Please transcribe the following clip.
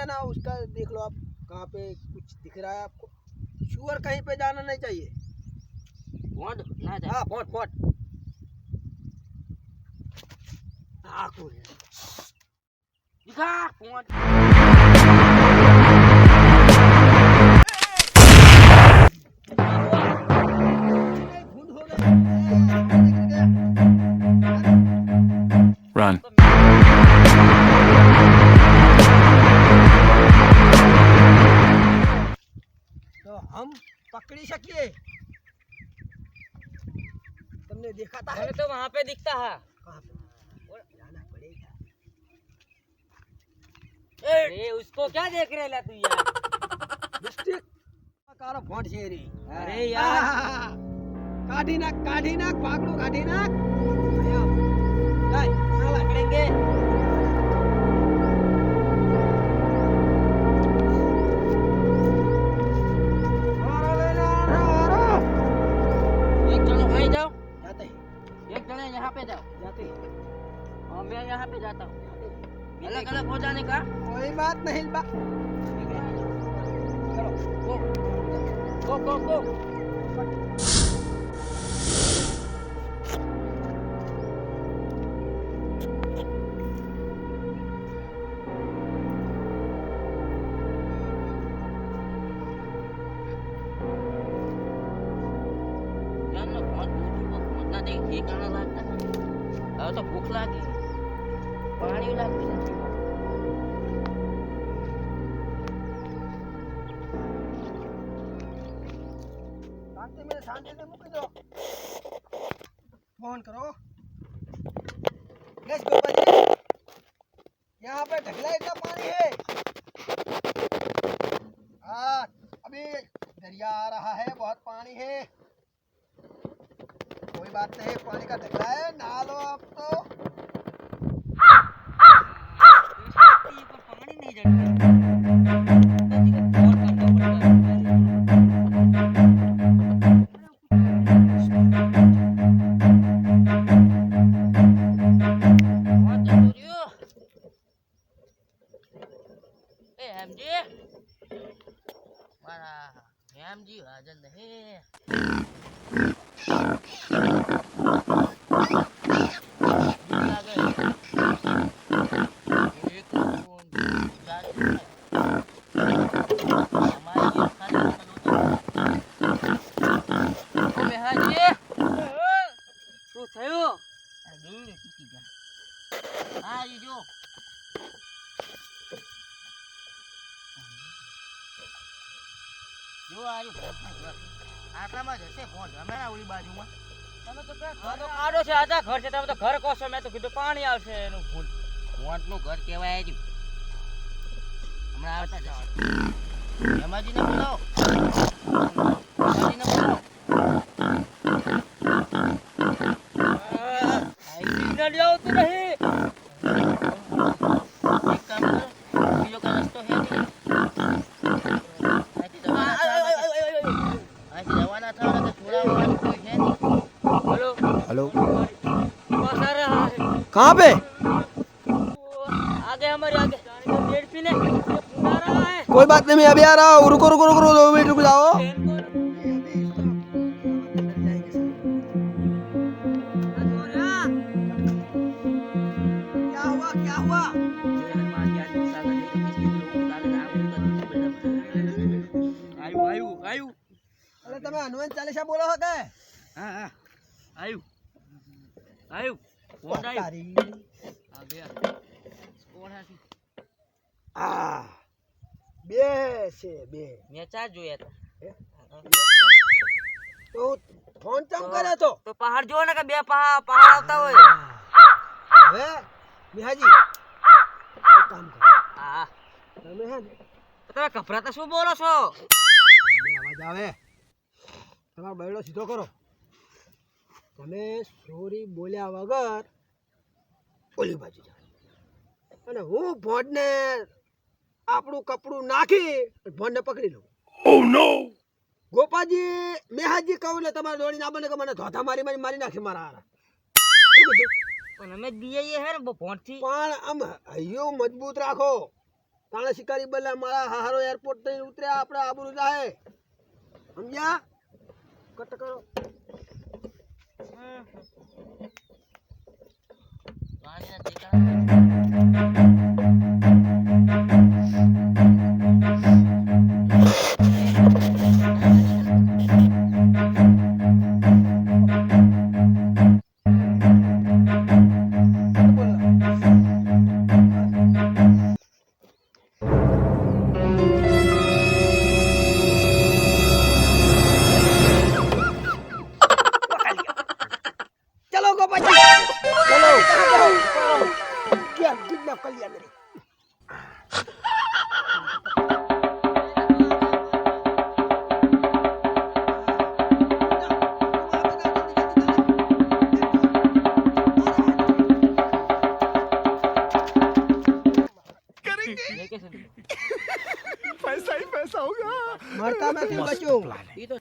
है ना उसका देख लो आप, कहाँ पे कुछ दिख रहा है आपको? शुअर कहीं पे जाना नहीं चाहिए। पोंड ना जा। हाँ पोट पोट आको दिखा पोंड। भूल हो गए। Run. तो हम पकड़ी सकिए। तुमने देखा था? हमें तो वहाँ पे दिखता है। कहाँ पे? और जाना पड़ेगा। ए उसको क्या देख रहे ला तू यार? डिस्ट्रिक्ट कार फोन शेरी। अरे यार काढ़ी नाक पागड़ू काढ़ी नाक। आया नहीं साला पकड़ेंगे। मारो ले लो एक चलो भाई जाओ, जाते हैं एक जने यहाँ पे जाओ जाते हैं और मैं यहाँ पे जाता हूँ। जाते हैं। अलग अलग हो जाने का। कोई बात नहीं बा। चलो गो यार ना बहुत दूर पहुंचना देख ये कहना लगता है। अब तो भूख लगी, पानी लगी है। शांति में शांति से मुक दो। फोन करो। यस गोपाल जी, यहाँ पे ढगला इतना पानी है। हाँ अभी दरिया आ रहा है, बहुत पानी है। कोई बात नहीं, पानी का ढगला है, नहा लो आप तो। पानी नहीं जड़ता। जी हाजर नहीं જો આયો આટલામાં જશે ફોન અમે ના ઓલી બાજુમાં તમે તો ઘર કાઢો છે આજા ઘર છે તમે તો ઘર કહો છો મેં તો કીધું પાણી આવશે એનું ફૂલ ફોનનું ઘર કહેવાય જ હમણાં આવતા જશે હેમાજીને બોલાવો હેમાજીને બોલાવો સિગ્નલ આવતું નહીં એક કામ કરો બીજો કઈ રસ્તો હે નહીં हेलो कहाँ पे? आगे हमारे आगे पेड़ पीने आ रहा है। कोई बात नहीं, मैं अभी आ रहा हूँ। रुको रुको रुको 2 मिनट रुक जाओ। क्या हुआ क्या हुआ? आयु आयु आयु अरे તમે હનુમાન ચાલીસા બોલો છો કે? हाँ हाँ आयु आयु कौन आयु તારી आ गया कौन है આ બે છે બે मैं चार जोया था તો ફોન ચમ કરે તો तो पहाड़ जो ना का बे पहाड़ આવતા હોય હવે મિહાજી એક કામ કરો હા તમે હે ને તમે કપરાતા શું બોલો છો તમને અવાજ આવે તમારો બૈડો સીધો કરો તમે સોરી બોલ્યા વગર ઓલી બાજુ જાઓ અને હું ભોંડને આપણું કપડું નાખી ભોંડને પકડી લઉં Oh no! ગોપાજી મેહાજી કહું એટલે તમારે દોડી ના બને કે મને ધોધા મારી મારી મારી નાખી મારા હારા શું કીધું પણ અમે દીએ હે ને ફોન થી પણ આમ હૈયું મજબૂત રાખો તાણે શિકારી બોલ્યા મારા હારો એરપોર્ટ થઈને ઉતર્યા આપણે આબરૂ જાહે સમજ્યા કટ કરો પાણી દેખાય ચલો ગોપાજી ચલો ગયા ગુડ ના કલ્યાણ રે पैसा ही पैसा होगा मरता मैं क्यों बचूं ઈ તો